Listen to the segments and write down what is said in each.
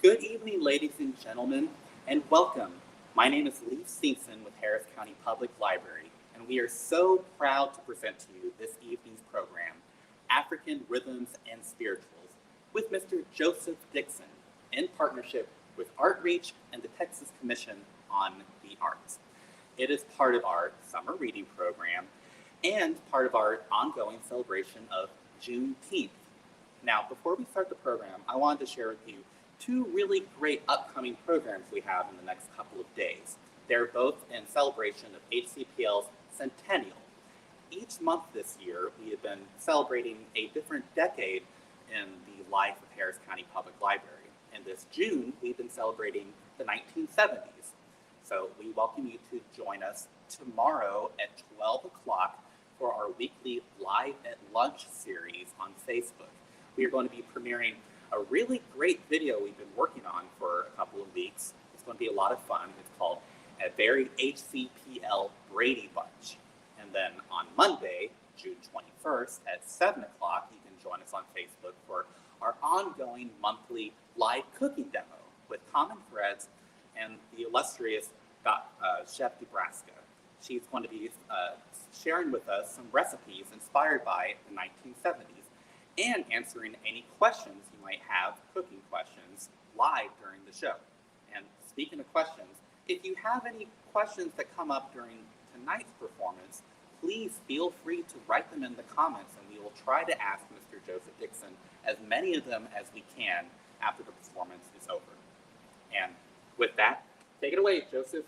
Good evening, ladies and gentlemen, and welcome. My name is Leif Stinson with Harris County Public Library, and we are so proud to present to you this evening's program, African Rhythms and Spirituals, with Mr. Joseph Dixon, in partnership with Artreach and the Texas Commission on the Arts. It is part of our summer reading program and part of our ongoing celebration of Juneteenth. Now, before we start the program, I wanted to share with you two really great upcoming programs we have in the next couple of days. They're both in celebration of HCPL's centennial. Each month this year, we have been celebrating a different decade in the life of Harris County Public Library. And this June, we've been celebrating the 1970s. So we welcome you to join us tomorrow at 12 o'clock for our weekly Live at Lunch series on Facebook. We are going to be premiering a really great video we've been working on for a couple of weeks. It's going to be a lot of fun. It's called A Very HCPL Brady Bunch. And then on Monday, June 21st at 7 o'clock, you can join us on Facebook for our ongoing monthly live cooking demo with common threads and the illustrious Chef Nebraska. She's going to be sharing with us some recipes inspired by the 1970s and answering any questions you might have, cooking questions, live during the show. And speaking of questions, if you have any questions that come up during tonight's performance, please feel free to write them in the comments, and we will try to ask Mr. Joseph Dixon as many of them as we can after the performance is over. And with that, take it away, Joseph.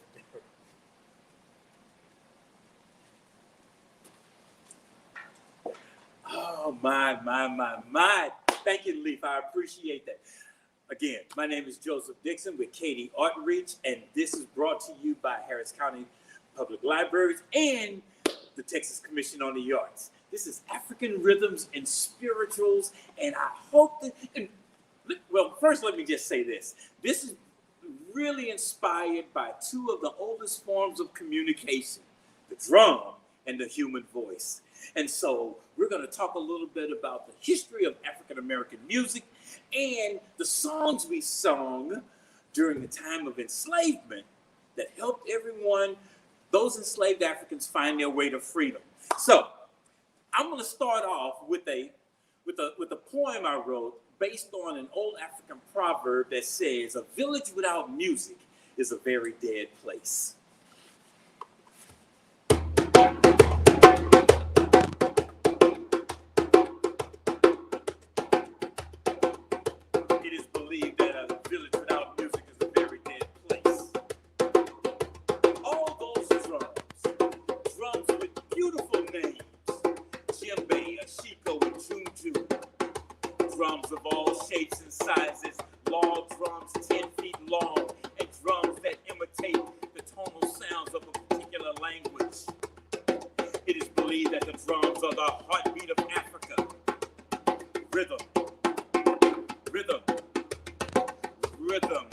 Oh, my. Thank you, Leif. I appreciate that. Again, my name is Joseph Dixon with Katie Artreach, and this is brought to you by Harris County Public Libraries and the Texas Commission on the Arts. This is African Rhythms and Spirituals, and I hope that, well, first let me just say this. This is really inspired by two of the oldest forms of communication, the drum and the human voice. And so we're going to talk a little bit about the history of African-American music and the songs we sung during the time of enslavement that helped everyone, those enslaved Africans, find their way to freedom. So I'm going to start off with a poem I wrote based on an old African proverb that says, "A village without music is a very dead place." It is believed that a village without music is a very dead place. All those drums with beautiful names, djembe, ashiko, and junju. Drums of all shapes and sizes, log drums 10 feet long, and drums that imitate the tonal sounds of a particular language. It is believed that the drums are the heartbeat of Africa. Rhythm, rhythm, rhythm.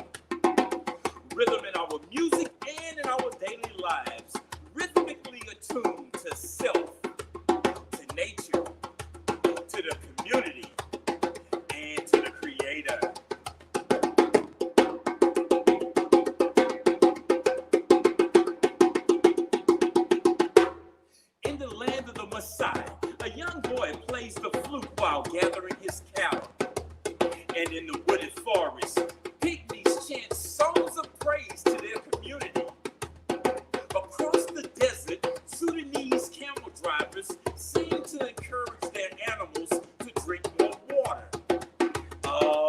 Rhythm in our music and in our daily lives, rhythmically attuned to self, to nature, to the community, and to the creator. In the land of the Maasai, a young boy plays the flute while gathering his cattle. And in the wooded forest, pygmies chant songs of praise to their community. Across the desert, Sudanese camel drivers seem to encourage their animals to drink more water.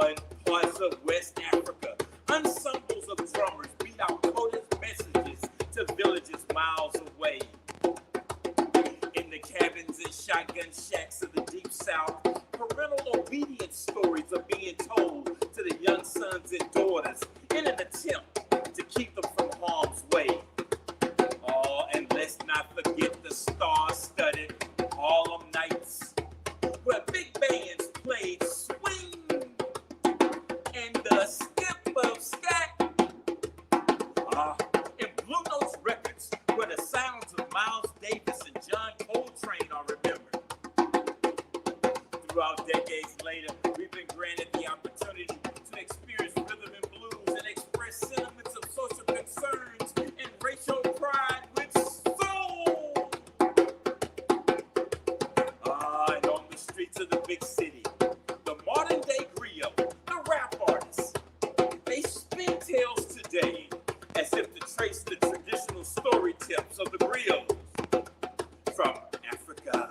In parts of West Africa, ensembles of drummers beat out coded messages to villages miles away. In the cabins and shotgun shacks of the Deep South, parental obedience stories are being told to the young sons and daughters in an attempt to keep them from harm's way. And let's not forget the star-studded Harlem Nights, where big bands played swing and the skip of scat. And Blue Notes Records, where the sounds of Miles Davis and John Coltrane are remembered. Throughout decades later, we've been granted the opportunity to experience rhythm and blues and express sentiments of social concerns and racial pride with soul. And on the streets of the big city, the modern day griot, the rap artists, they spin tales today as if to trace the traditional story tips of the griots from Africa.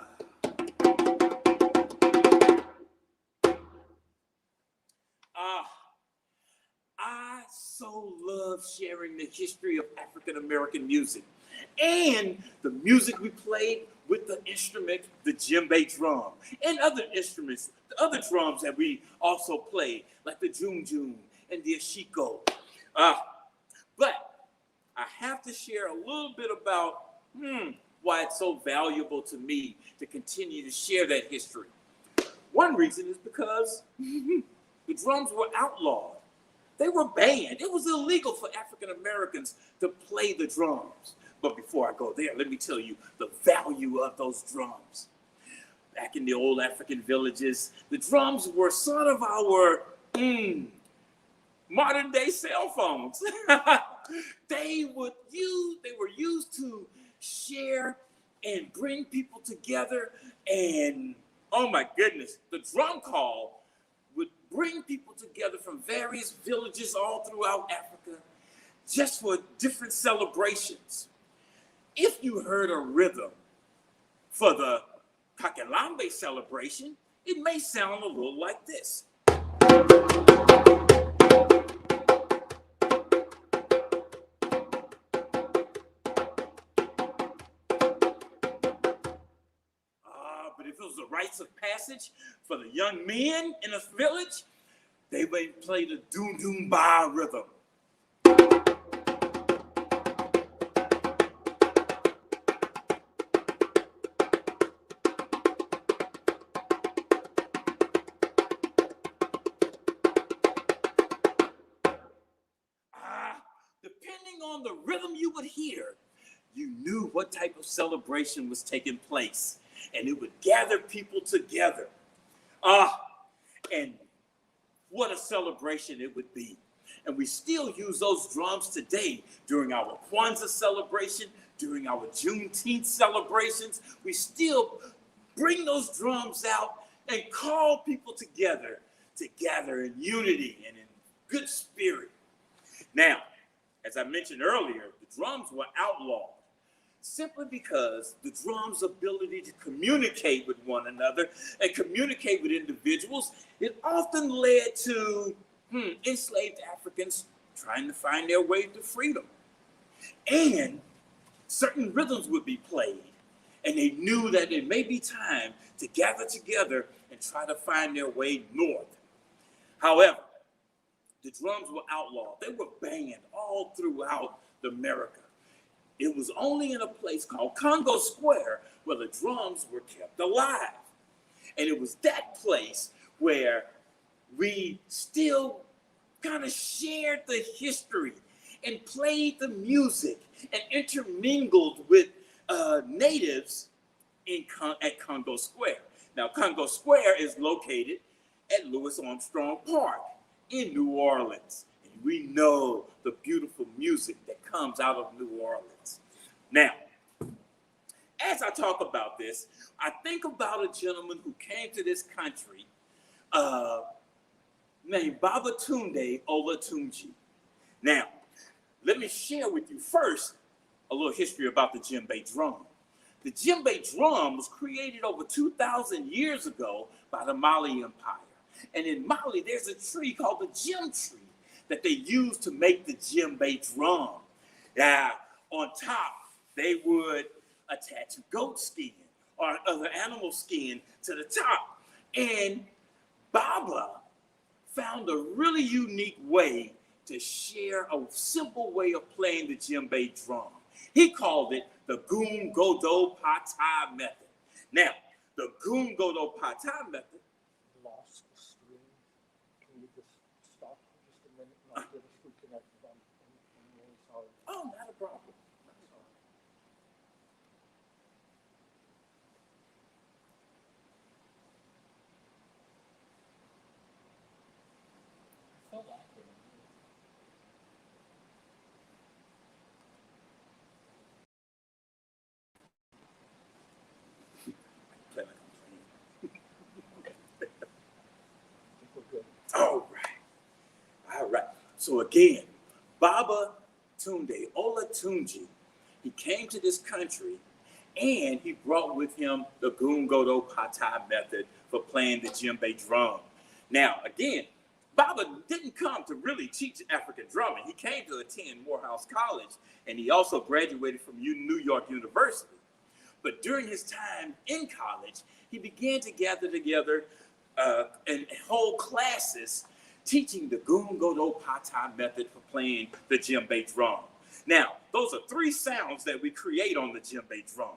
I so love sharing the history of African American music and the music we played with the instrument, the djembe drum, and other instruments, the other drums that we also played, like the junjun and the ashiko. But I have to share a little bit about why it's so valuable to me to continue to share that history. One reason is because the drums were outlawed. They were banned. It was illegal for African Americans to play the drums. But before I go there, let me tell you the value of those drums. Back in the old African villages, the drums were sort of our modern day cell phones. They were used to share and bring people together. And oh my goodness, the drum call would bring people together from various villages all throughout Africa just for different celebrations. If you heard a rhythm for the Kakelambe celebration, it may sound a little like this. But if it was the rites of passage for the young men in a village, they may play the doom doom ba rhythm. Depending on the rhythm you would hear, you knew what type of celebration was taking place, and it would gather people together. And what a celebration it would be. And we still use those drums today during our Kwanzaa celebration, during our Juneteenth celebrations. We still bring those drums out and call people together to gather in unity and in good spirit. Now, as I mentioned earlier, the drums were outlawed simply because the drum's ability to communicate with one another and communicate with individuals, it often led to enslaved Africans trying to find their way to freedom. And certain rhythms would be played, and they knew that it may be time to gather together and try to find their way north. However, the drums were outlawed. They were banned all throughout America. It was only in a place called Congo Square where the drums were kept alive. And it was that place where we still kind of shared the history and played the music and intermingled with natives at Congo Square. Now, Congo Square is located at Louis Armstrong Park in New Orleans. And we know the beautiful music that comes out of New Orleans. Now, as I talk about this, I think about a gentleman who came to this country named Babatunde Olatunji. Now, let me share with you first a little history about the djembe drum. The djembe drum was created over 2,000 years ago by the Mali Empire. And in Mali, there's a tree called the gem tree that they use to make the djembe drum. Now, on top, they would attach goat skin or other animal skin to the top. And Baba found a really unique way to share a simple way of playing the djembe drum. He called it the Goom Godo Pata method. Now, the Goom Godo Pata method. Lost the stream. Can you just stop for just a minute and I'll get us reconnected? I'm really sorry. Oh, not a problem. I felt So again, Baba Tunde Olatunji, he came to this country and he brought with him the Gungodo Patai method for playing the djembe drum. Now, again, Baba didn't come to really teach African drumming. He came to attend Morehouse College, and he also graduated from New York University. But during his time in college, he began to gather together and hold classes teaching the Gungodo Patai method for playing the djembe drum. Now, those are three sounds that we create on the djembe drum.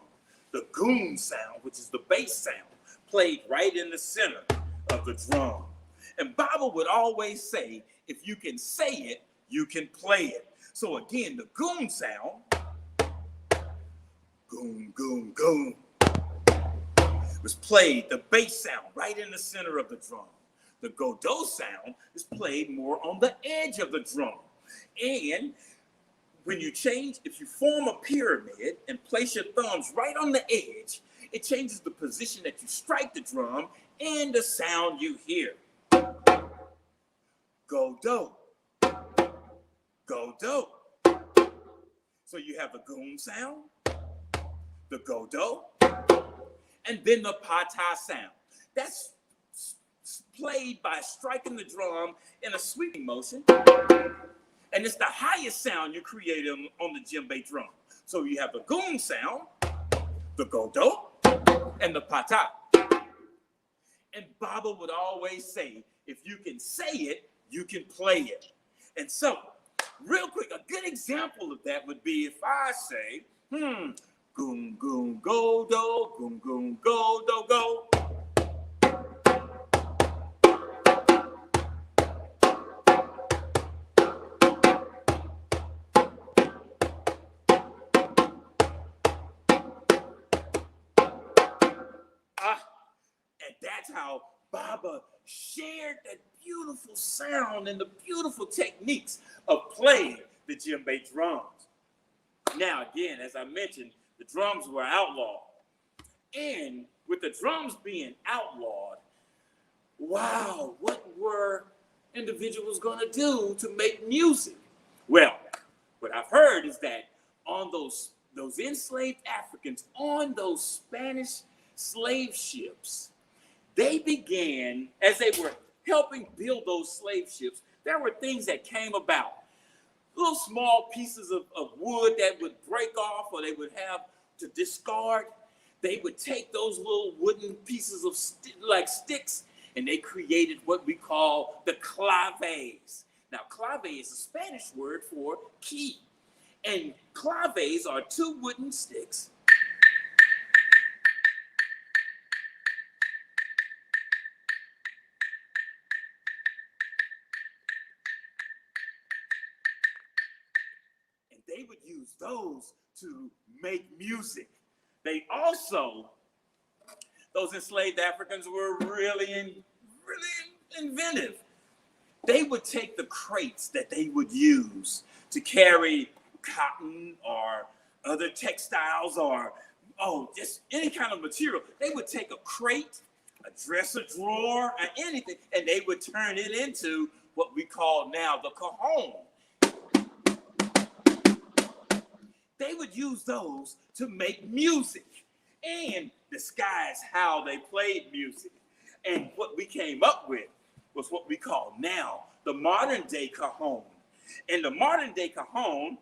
The goon sound, which is the bass sound, played right in the center of the drum. And Baba would always say, if you can say it, you can play it. So again, the goon sound, goon, goon, goon, was played, the bass sound, right in the center of the drum. The Godot sound is played more on the edge of the drum. And when you change, if you form a pyramid and place your thumbs right on the edge, it changes the position that you strike the drum and the sound you hear. Godot, Godot. So you have the goon sound, the Godot, and then the Patai sound. That's played by striking the drum in a sweeping motion. And it's the highest sound you create on the djembe drum. So you have the goon sound, the Godot, and the Patai. And Baba would always say, if you can say it, you can play it. And so, real quick, a good example of that would be if I say, goon, goon, go, do, goon, goon, go, do, go. And that's how Baba shared that beautiful sound and the beautiful techniques of playing the djembe drums. Now, again, as I mentioned, the drums were outlawed. And with the drums being outlawed, wow, what were individuals going to do to make music? Well, what I've heard is that on those enslaved Africans on those Spanish slave ships, they began, as they were helping build those slave ships, there were things that came about. Little small pieces of wood that would break off or they would have to discard. They would take those little wooden pieces of like sticks, and they created what we call the claves. Now, clave is a Spanish word for key. And claves are two wooden sticks. And they would use those to make music. They also, those enslaved Africans were really inventive. They would take the crates that they would use to carry cotton or other textiles or, just any kind of material. They would take a crate, a dresser drawer, or anything, and they would turn it into what we call now the cajon. They would use those to make music and disguise how they played music. And what we came up with was what we call now the modern day cajon. In the modern day cajon,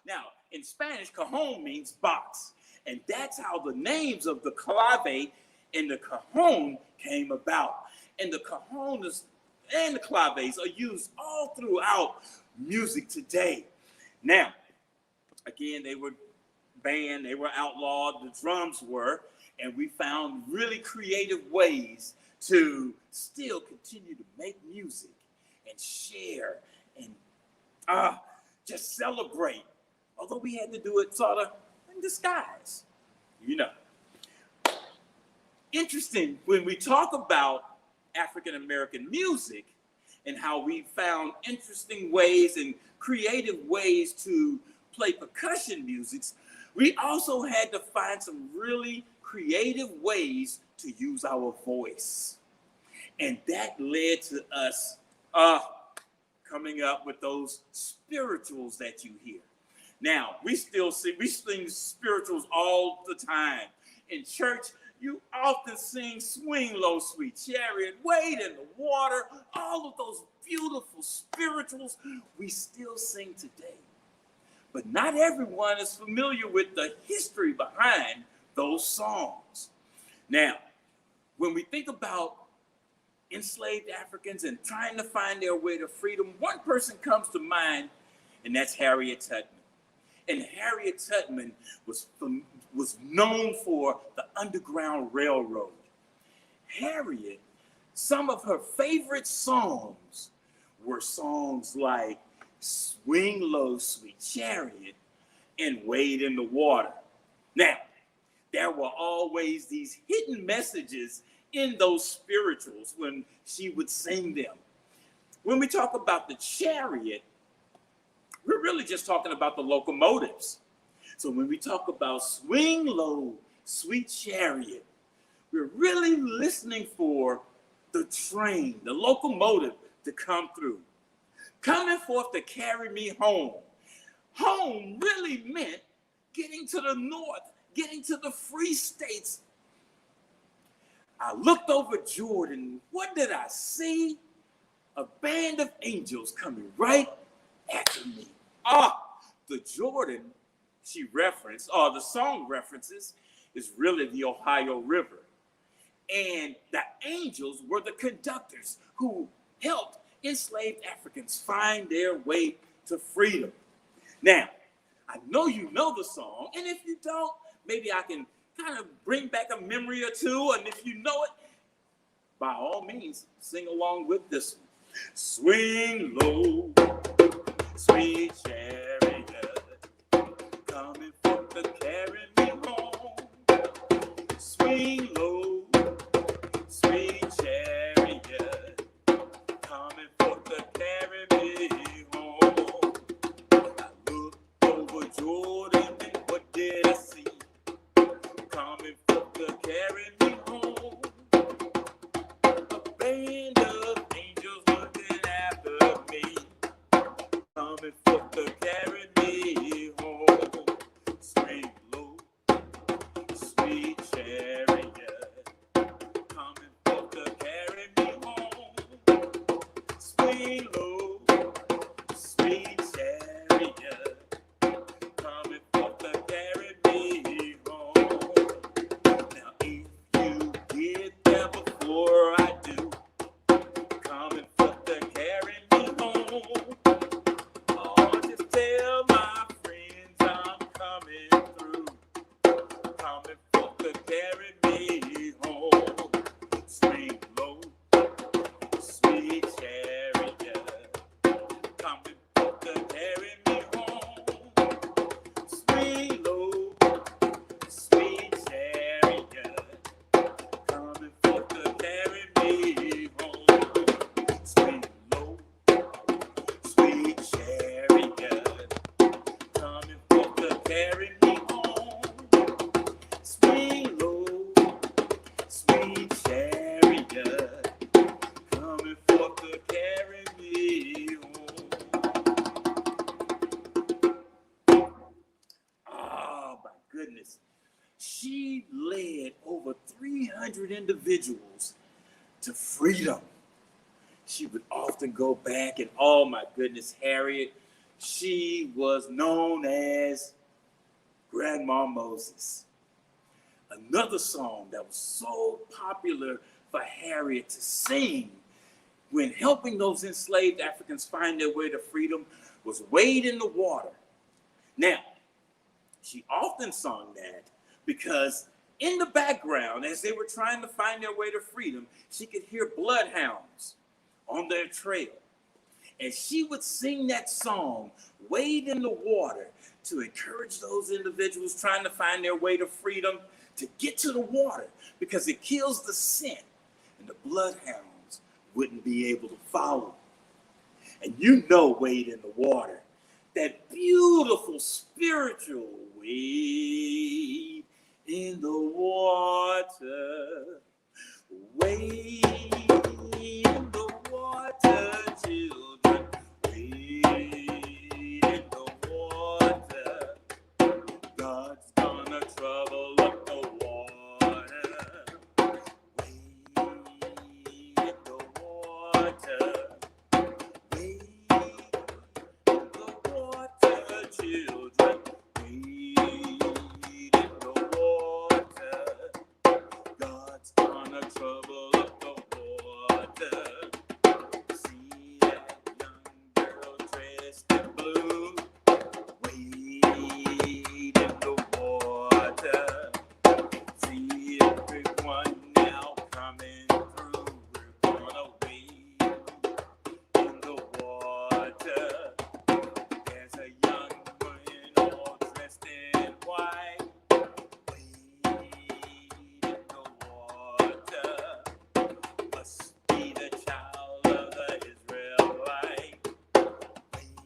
now in Spanish, cajon means box. And that's how the names of the clave and the cajon came about. And the cajones and the claves are used all throughout music today. Now, again, they were banned, they were outlawed, the drums were, and we found really creative ways to still continue to make music and share and just celebrate. Although we had to do it sort of in disguise, you know. Interesting, when we talk about African American music and how we found interesting ways and creative ways to play percussion musics, we also had to find some really creative ways to use our voice. And that led to us coming up with those spirituals that you hear. Now, we sing spirituals all the time. In church, you often sing Swing Low, Sweet Chariot, Wade in the Water, all of those beautiful spirituals we still sing today. But not everyone is familiar with the history behind those songs. Now, when we think about enslaved Africans and trying to find their way to freedom, one person comes to mind, and that's Harriet Tubman. And Harriet Tubman was known for the Underground Railroad. Harriet, some of her favorite songs were songs like Swing Low, Sweet Chariot, and Wade in the Water. Now, there were always these hidden messages in those spirituals when she would sing them. When we talk about the Chariot, we're really just talking about the locomotives. So when we talk about Swing Low, Sweet Chariot, we're really listening for the train, the locomotive to come through. Coming forth to carry me home. Home really meant getting to the north, getting to the free states. I looked over Jordan. What did I see? A band of angels coming right after me. The Jordan she referenced, the song references, is really the Ohio River. And the angels were the conductors who helped enslaved Africans find their way to freedom. Now, I know you know the song, and if you don't, maybe I can kind of bring back a memory or two, and if you know it, by all means, sing along with this one. Swing low, sweet chariot, coming forth to carry me home. Swing low, sweet chariot, coming forth to carry me home. I looked over Jordan, and what did I see? Coming forth to carry me home. A band of angels looking after me, coming forth to carry me home. Swing low, sweet chariot, coming forth to carry me home. Swing low, sweet chariot, coming forth to carry me home. Now if you get there before I do, coming forth to carry me home. Oh, just tell my friends I'm coming through, coming forth to carry me home. Swing low, sweet chariot, coming forth to carry me home. Swing low, sweet chariot, coming forth to carry me home. Swing low, sweet chariot, coming forth to carry me home. Swing low, sweet chariot, coming forth to carry me home. Oh my goodness. She led over 300 individuals to freedom. She would often go back and, oh my goodness, Harriet, she was known as Grandma Moses. Another song that was so popular for Harriet to sing when helping those enslaved Africans find their way to freedom was Wade in the Water. Now, she often sung that because in the background, as they were trying to find their way to freedom, she could hear bloodhounds on their trail. And she would sing that song, Wade in the Water, to encourage those individuals trying to find their way to freedom to get to the water because it kills the scent and the bloodhounds wouldn't be able to follow. And you know, wade in the water, that beautiful spiritual wade in the water. Wade in the water, children. Wade in the water. God's gonna trouble up the water. Wade in the water. Wade in the water, children. Wade in the water. God's gonna trouble up the water. See that young girl dressed in blue? Wade in the water. See everyone now coming through. We're gonna wade in the water. There's a young woman all dressed in white. Wade in the water. Must be the child of the Israelite. Wade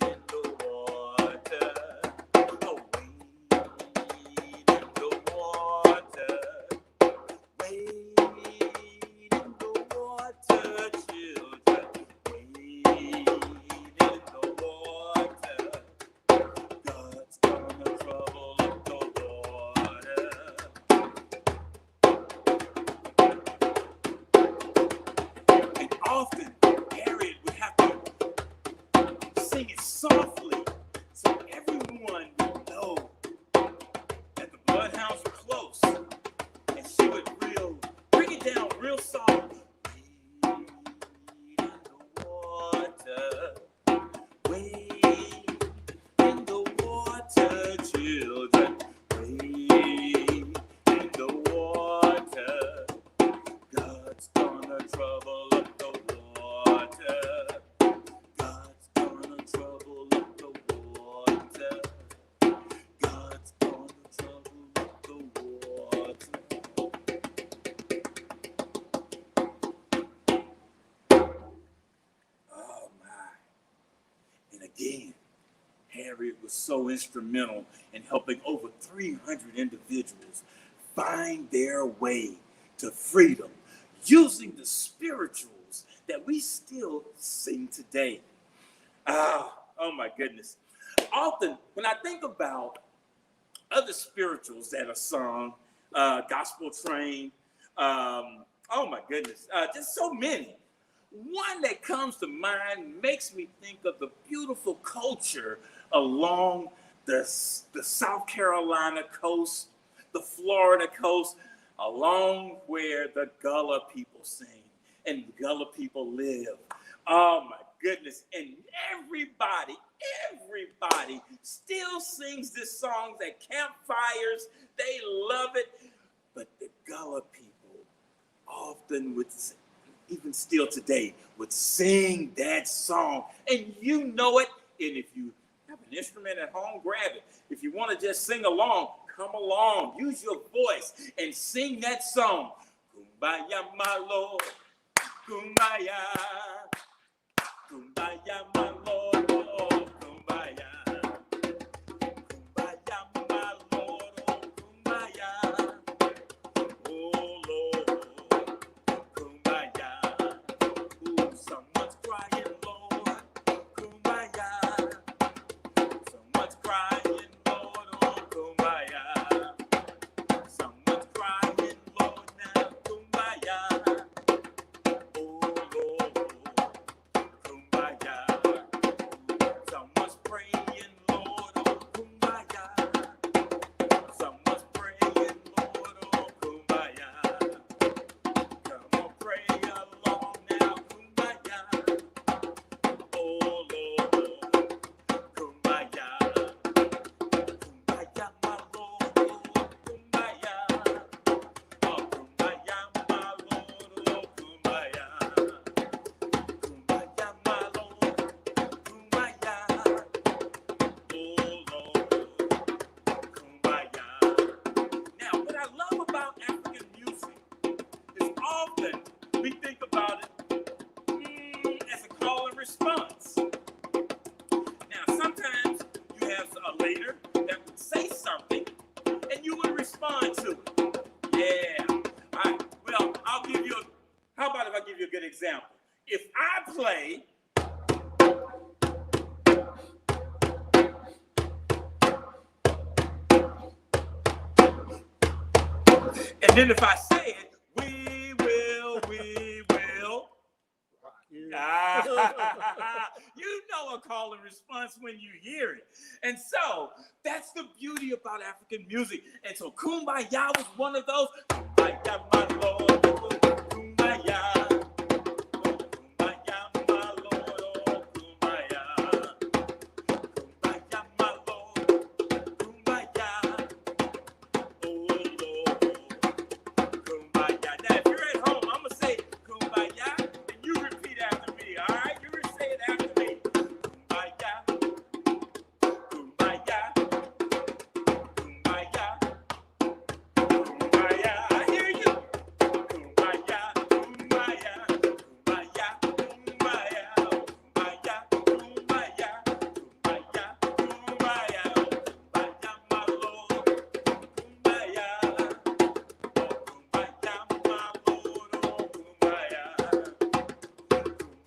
in the water. Oh, wade in the water. Wade in the water, children. Wade in the water. God's gonna trouble up the water. And often, Chariot would have to sing it softly so everyone would know that the bloodhounds were close. And she would bring it down real soft. Wade in the water. Wade in the water, children. Wade in the water. God's gonna trouble up the water. God's gonna trouble up the water. God's gonna trouble up the water. Oh my. And again, Harriet was so instrumental in helping over 300 individuals find their way to freedom using the spirituals that we still sing today. Oh my goodness. Often, when I think about other spirituals that are sung, gospel train, oh my goodness, just so many. One that comes to mind makes me think of the beautiful culture along the South Carolina coast, the Florida coast, along where the Gullah people sing and the Gullah people live. Oh my goodness. And everybody still sings this song at campfires. They love it. But the Gullah people often would, even still today, would sing that song. And you know it. And if you have an instrument at home, grab it. If you want to just sing along, come along. Use your voice and sing that song. Kumbaya, my Lord. Kumbaya. Kumbaya, my Lord. Oh, kumbaya. Kumbaya, my Lord. Oh, kumbaya. Oh, Lord. Kumbaya. Ooh, someone's crying, Lord. Kumbaya. Someone's crying, Lord. Oh, kumbaya. Someone's crying, Lord, now. Kumbaya. Oh, Lord. Kumbaya. respond to it. Yeah. All right. Well, how about if I give you a good example? If I play, and then if I say it, we will. You know a call and response when you hear it. And so that's the beauty about African music. And so Kumbaya was one of those. Kumbaya, my Lord, Kumbaya. Kumbaya, my Lord, Kumbaya. Kumbaya, my Lord, Kumbaya. Oh, Lord, Kumbaya. Now, if you're at home, I'm going to say Kumbaya, and you repeat after me, all right? You say it after me. Kumbaya, Kumbaya, Kumbaya, Kumbaya. I hear you. Kumbaya, Kumbaya, Kumbaya, Kumbaya, Kumbaya, Kumbaya, Kumbaya, Kumbaya, Kumbaya, my Lord, Kumbaya, Kumbaya, my Lord, Kumbaya,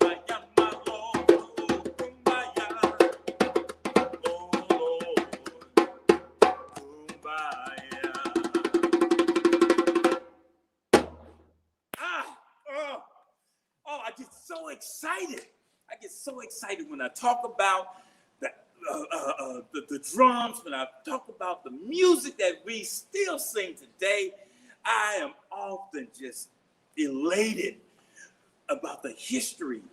Kumbaya, my Lord, Kumbaya, oh Lord, Kumbaya. I get so excited. I get so excited when I talk about the drums, when I talk about the music that we still sing today. I am often just elated about the history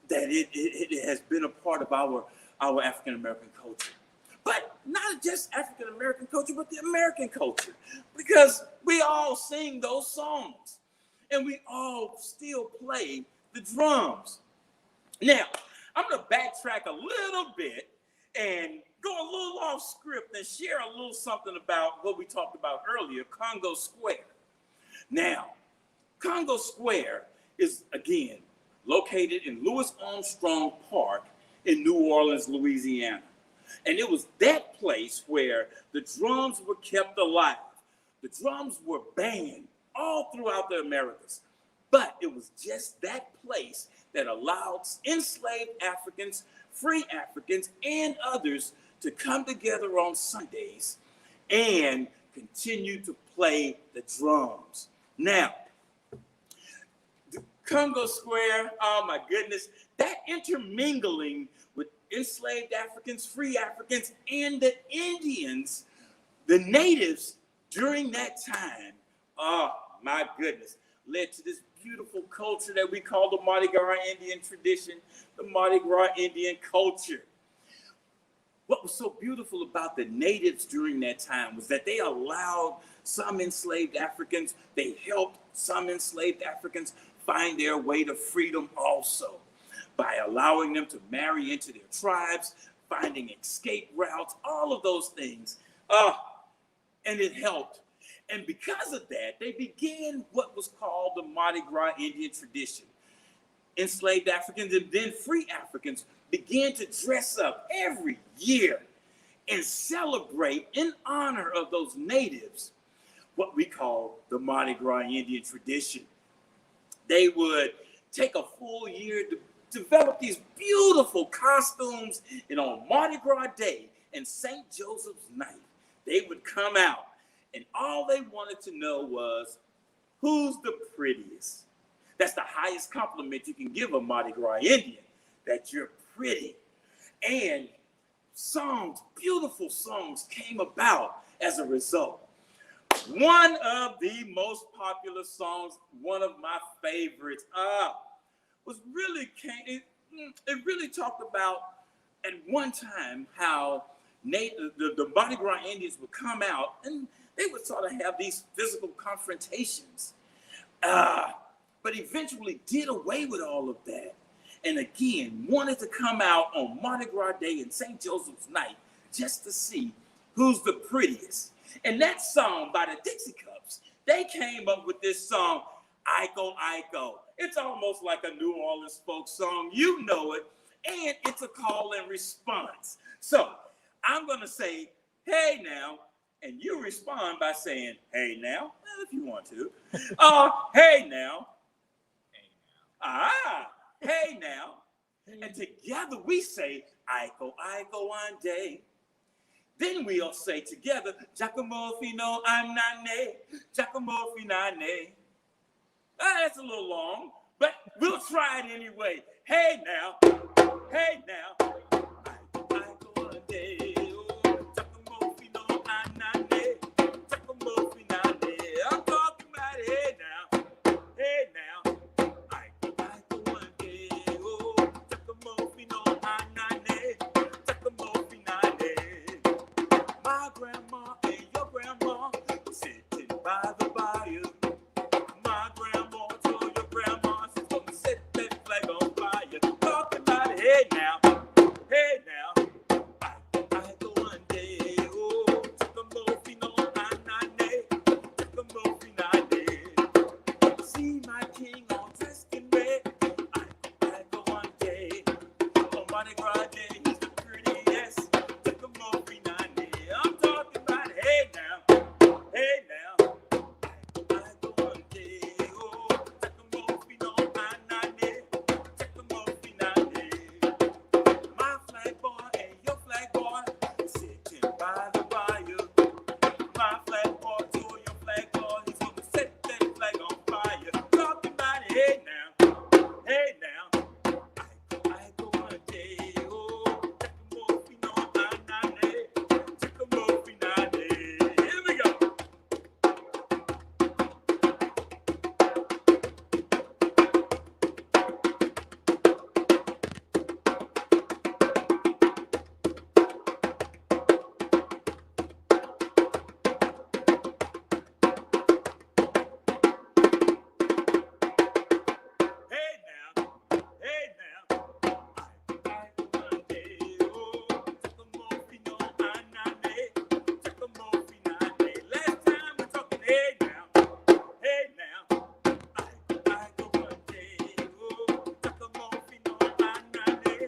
that it has been a part of our African-American culture. But not just African-American culture, but the American culture. Because we all sing those songs. And we all still play the drums. Now, I'm going to backtrack a little bit and go a little off script and share a little something about what we talked about earlier, Congo Square. Now, Congo Square is, again, located in Louis Armstrong Park in New Orleans, Louisiana. And it was that place where the drums were kept alive. The drums were banned all throughout the Americas. But it was just that place that allowed enslaved Africans, free Africans, and others to come together on Sundays and continue to play the drums. Now, the Congo Square, oh my goodness, that intermingling with enslaved Africans, free Africans, and the Indians, the natives during that time, oh my goodness, led to this beautiful culture that we call the Mardi Gras Indian tradition, the Mardi Gras Indian culture. What was so beautiful about the natives during that time was that they allowed some enslaved Africans, they helped some enslaved Africans find their way to freedom also by allowing them to marry into their tribes, finding escape routes, all of those things. And it helped. And because of that, they began what was called the Mardi Gras Indian tradition. Enslaved Africans and then free Africans began to dress up every year and celebrate in honor of those natives what we call the Mardi Gras Indian tradition. They would take a full year to develop these beautiful costumes, and on Mardi Gras Day and St. Joseph's night, they would come out, and all they wanted to know was, who's the prettiest? That's the highest compliment you can give a Mardi Gras Indian, that you're pretty. And songs, beautiful songs came about as a result. One of the most popular songs, one of my favorites, was really it really talked about at one time how the Mardi Gras Indians would come out and they would sort of have these physical confrontations, but eventually did away with all of that. And again, wanted to come out on Mardi Gras Day and St. Joseph's night just to see who's the prettiest. And that song by the Dixie Cups, they came up with this song, Iko, Iko. It's almost like a New Orleans folk song. You know it. And it's a call and response. So I'm going to say, hey now, And you respond by saying, hey now, if you want to. Hey now. Hey now. And together we say, Aiko one day. Then we'll say together, Giacomo Fino Anane, Giacomo Finane. That's a little long, but we'll try it anyway. Hey now. Aiko one day. Giacomo Fino Anane, Giacomo Finane. I'm talking about hey now. Hey now. Aiko one day. Giacomo Fino Anane, Giacomo Finane. My grandma and your grandma sitting by the bayou. My grandma told your grandma she's gonna set that flag on fire. Talking about it, hey now. I go one day, Giacomo Fino Anane, Giacomo Finane. See my king all dressed in red. I go one day, on Mardi Gras day, he's the prettiest. Giacomo Finane. I'm talking about hey now. I go one day, Giacomo Fino Anane, Giacomo Finane. My flag boy and your flag boy sitting by the bayou. My flag boy told your flag boy he's gonna set that flag on fire. Talking about it, hey now. I go one day, Giacomo Fino Anane, Giacomo Finane. Here we go. Hey now. I go one day, Giacomo Fino Anane, Giacomo Finane. Last time we're talking hey now. I go one day, Giacomo Fino Anane,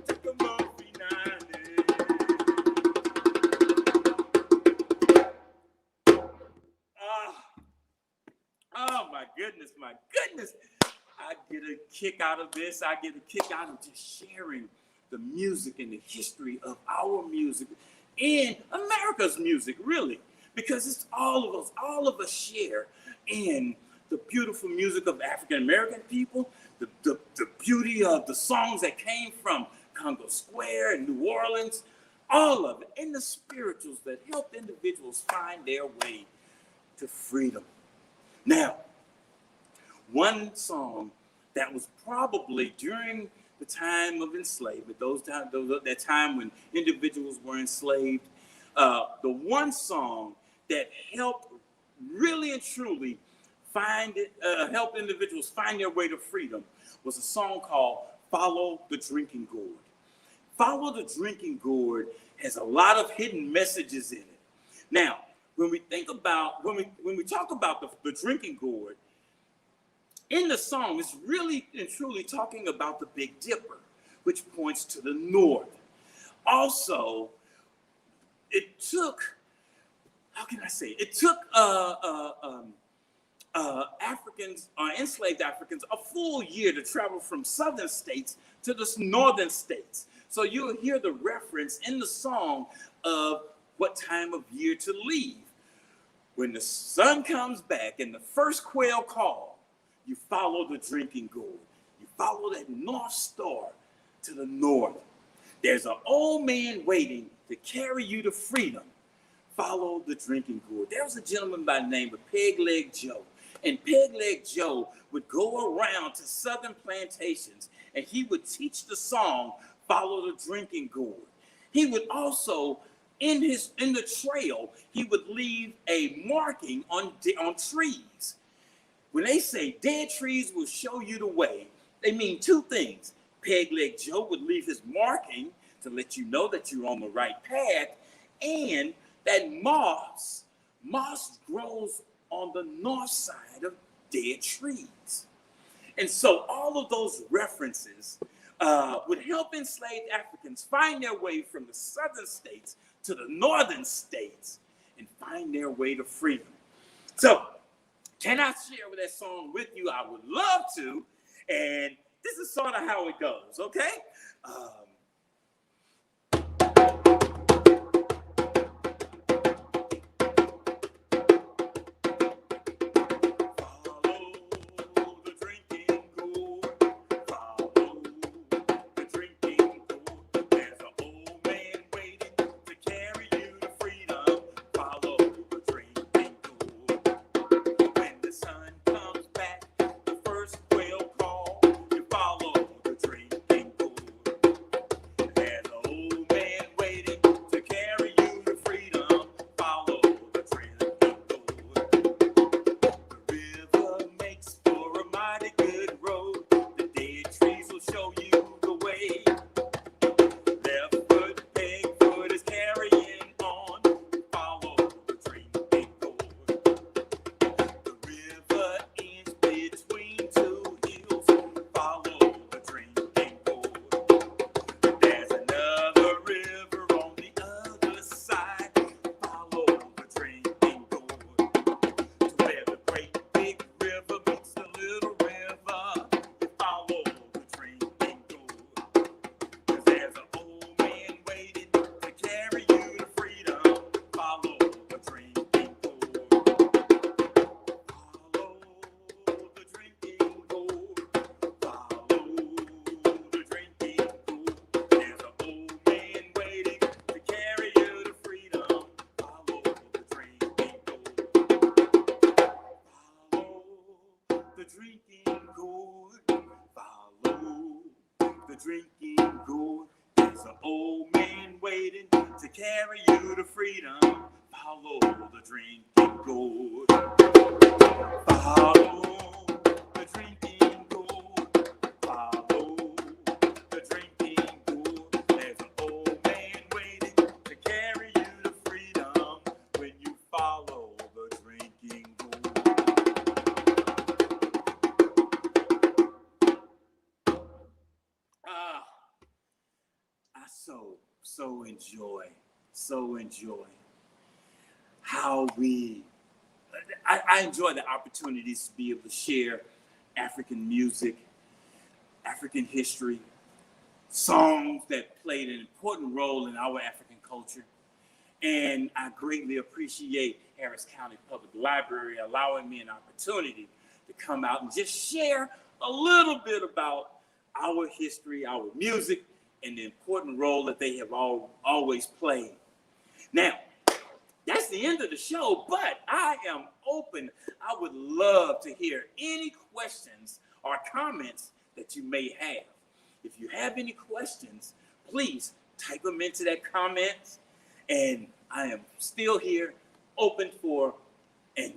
Giacomo Finane. Oh my goodness. I get a kick out of this. I get a kick out of just sharing the music and the history of our music and America's music, really, because it's all of us share in the beautiful music of African American people, the beauty of the songs that came from Congo Square and New Orleans, all of it, and the spirituals that helped individuals find their way to freedom. Now, one song that was probably during the time of enslavement, that time when individuals were enslaved, the one song that helped really and truly help individuals find their way to freedom was a song called Follow the Drinking Gourd. Follow the Drinking Gourd has a lot of hidden messages in it. Now, when we talk about the drinking gourd, in the song, it's really and truly talking about the Big Dipper, which points to the north. Also, it took Africans, enslaved Africans, a full year to travel from southern states to the northern states. So you'll hear the reference in the song of what time of year to leave. When the sun comes back and the first quail call, you follow the drinking gourd. You follow that North Star to the north. There's an old man waiting to carry you to freedom. Follow the drinking gourd. There was a gentleman by the name of Peg Leg Joe. And Peg Leg Joe would go around to southern plantations and he would teach the song, Follow the Drinking Gourd. He would also, in the trail, he would leave a marking on trees. When they say dead trees will show you the way, they mean two things. Peg Leg Joe would leave his marking to let you know that you're on the right path, and that moss grows on the north side of dead trees. And so all of those references would help enslaved Africans find their way from the southern states to the northern states and find their way to freedom. So, can I share that song with you? I would love to. And this is sort of how it goes, okay? Drinking gourd. There's an old man waiting to carry you to freedom. Follow the drinking gourd. Follow the drinking gourd. Follow the drinking gourd. There's an old man waiting to carry you to freedom when you follow the drinking gourd. I so enjoy how I enjoy the opportunities to be able to share African music, African history, songs that played an important role in our African culture. And I greatly appreciate Harris County Public Library allowing me an opportunity to come out and just share a little bit about our history, our music, and the important role that they have always played. Now, that's the end of the show, but I am open. I would love to hear any questions or comments that you may have. If you have any questions, please type them into that comments, and I am still here, open for and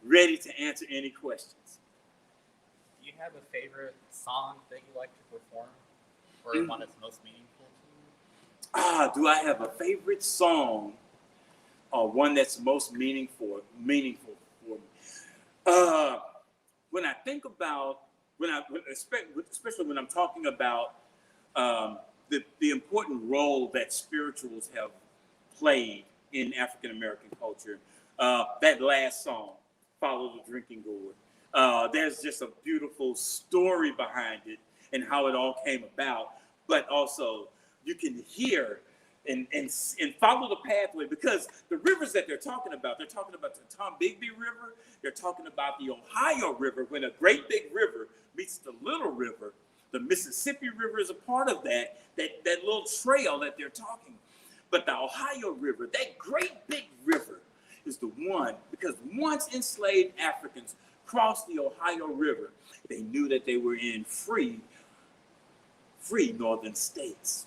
ready to answer any questions. Do you have a favorite song that you like to perform, or one that's most meaningful to you? Do I have a favorite song or one that's most meaningful for me? When I think about, especially when I'm talking about the important role that spirituals have played in African American culture, that last song, Follow the Drinking Gourd, there's just a beautiful story behind it and how it all came about, but also you can hear and follow the pathway, because the rivers that they're talking about the Tombigbee River, they're talking about the Ohio River. When a great big river meets the little river, the Mississippi River is a part of that little trail that they're talking. But the Ohio River, that great big river, is the one, because once enslaved Africans crossed the Ohio River, they knew that they were in free northern states.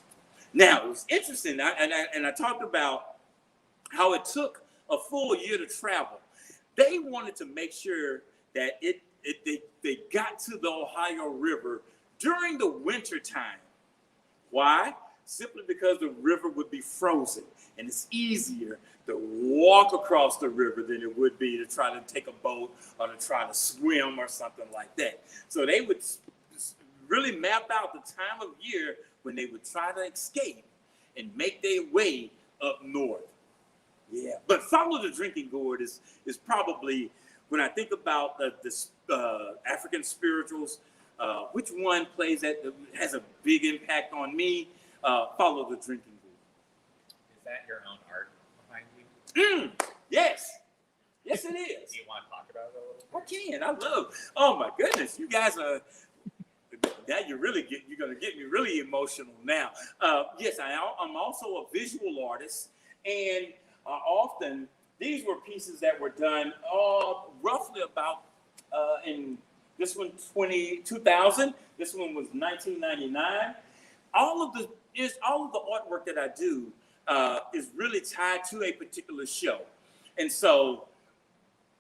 Now, it was interesting, and I talked about how it took a full year to travel. They wanted to make sure that they got to the Ohio River during the winter time. Why? Simply because the river would be frozen, and it's easier to walk across the river than it would be to try to take a boat or to try to swim or something like that. So they would really map out the time of year when they would try to escape and make their way up north. Yeah. But Follow the Drinking Gourd is probably, when I think about the African spirituals, which one plays has a big impact on me? Follow the Drinking Gourd. Is that your own art behind you? Yes. Yes, it is. Do you want to talk about it a little bit? I can. I love. Oh my goodness, you guys are. Now you're gonna get me really emotional now. Yes, I'm also a visual artist, and often these were pieces that were done roughly about in this one 2000. This one was 1999. All of the artwork that I do is really tied to a particular show, and so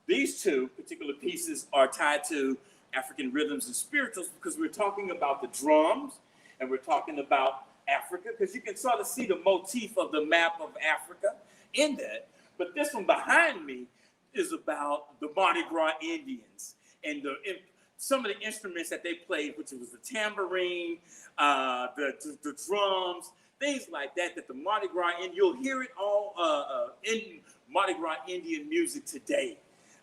these two particular pieces are tied to African rhythms and spirituals because we're talking about the drums and we're talking about Africa, because you can sort of see the motif of the map of Africa in that. But this one behind me is about the Mardi Gras Indians and some of the instruments that they played, which was the tambourine, the drums, things like that, that the Mardi Gras, and you'll hear it all in Mardi Gras Indian music today.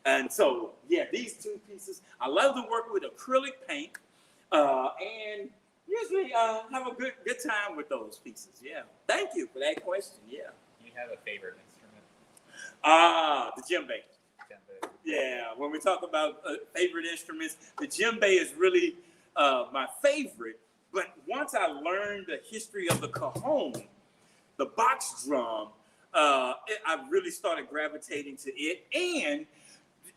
And so, yeah, these two pieces, I love to work with acrylic paint, and usually have a good time with those pieces. Yeah, thank you for that question. Yeah. Do you have a favorite instrument? The djembe. Djembe. Yeah, when we talk about favorite instruments, the djembe is really my favorite. But once I learned the history of the cajon, the box drum, I really started gravitating to it. And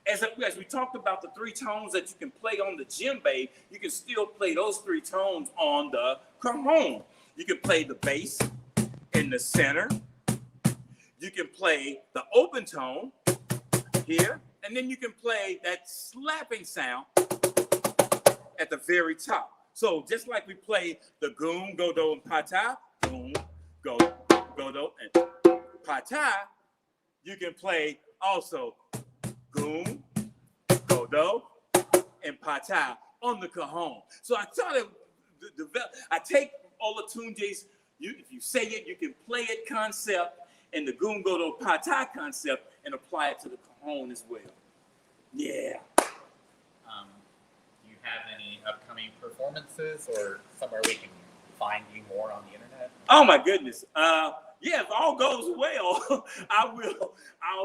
as we talked about the three tones that you can play on the djembe, you can still play those three tones on the cajon. You can play the bass in the center. You can play the open tone here, and then you can play that slapping sound at the very top. So just like we play the goom, go-do, and pata, goom, go-do, and pata, you can play also goom, go-do, and pata on the cajon. So I try to develop, I take Olatunji's, if you say it, you can play it concept, and the goom, go-do, pata concept, and apply it to the cajon as well. Yeah. Do you have any upcoming performances or somewhere we can find you more on the internet? Oh my goodness. Yeah, if all goes well, I'll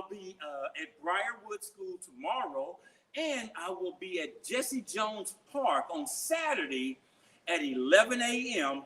be at Briarwood School tomorrow, and I will be at Jesse Jones Park on Saturday at 11 a.m.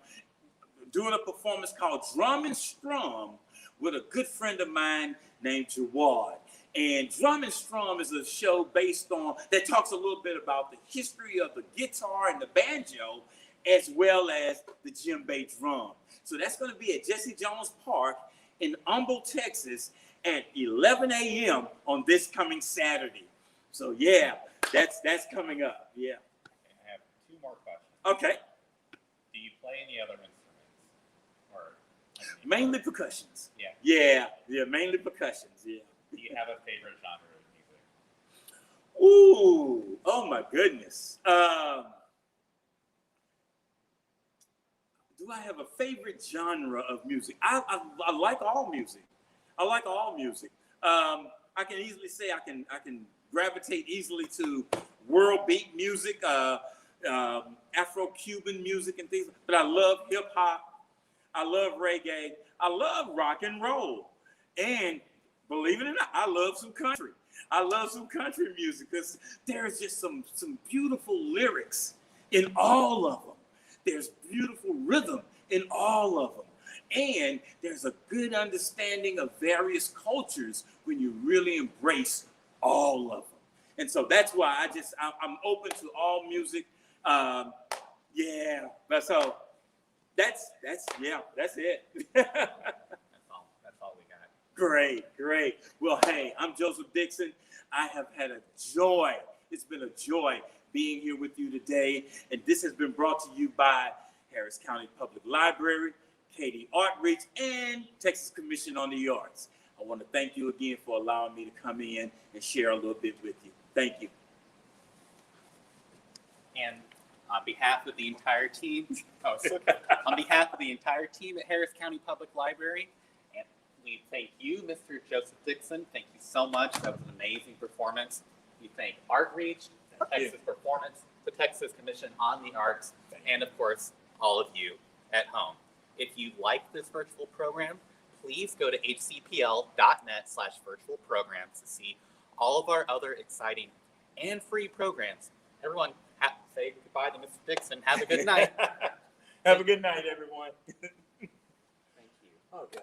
doing a performance called Drum and Strum with a good friend of mine named Jawad. And Drum and Strum is a show that talks a little bit about the history of the guitar and the banjo, as well as the djembe drum. So that's going to be at Jesse Jones Park in Humble, Texas at 11 a.m. on this coming Saturday. So yeah, that's coming up. Yeah. Okay, I have two more questions. Okay. Do you play any other instruments? Mainly percussions. Yeah. Yeah, mainly percussions. Yeah. Do you have a favorite genre of music? Ooh, oh my goodness. Do I have a favorite genre of music? I like all music. I like all music. I can easily say I can gravitate easily to world beat music, Afro-Cuban music and things. But I love hip hop. I love reggae. I love rock and roll. And believe it or not, I love some country. I love some country music because there's just some beautiful lyrics in all of them. There's beautiful rhythm in all of them. And there's a good understanding of various cultures when you really embrace all of them. And so that's why I'm open to all music. Yeah, but so that's it. That's all we got. Great. Well, hey, I'm Joseph Dixon. I have had a joy. It's been a joy being here with you today. And this has been brought to you by Harris County Public Library, Katie Outreach, and Texas Commission on the Arts. I want to thank you again for allowing me to come in and share a little bit with you. Thank you. And on behalf of the entire team, on behalf of the entire team at Harris County Public Library, and We thank you, Mr. Joseph Dixon. Thank you so much. That was an amazing performance. We thank ArtReach, the Thank you. Texas Performance, the Texas Commission on the Arts, and of course, all of you at home. If you like this virtual program, please go to hcpl.net/virtual programs to see all of our other exciting and free programs. Everyone, say goodbye to Mr. Dixon. Have a good night. Have a good night, everyone. Thank you. Okay.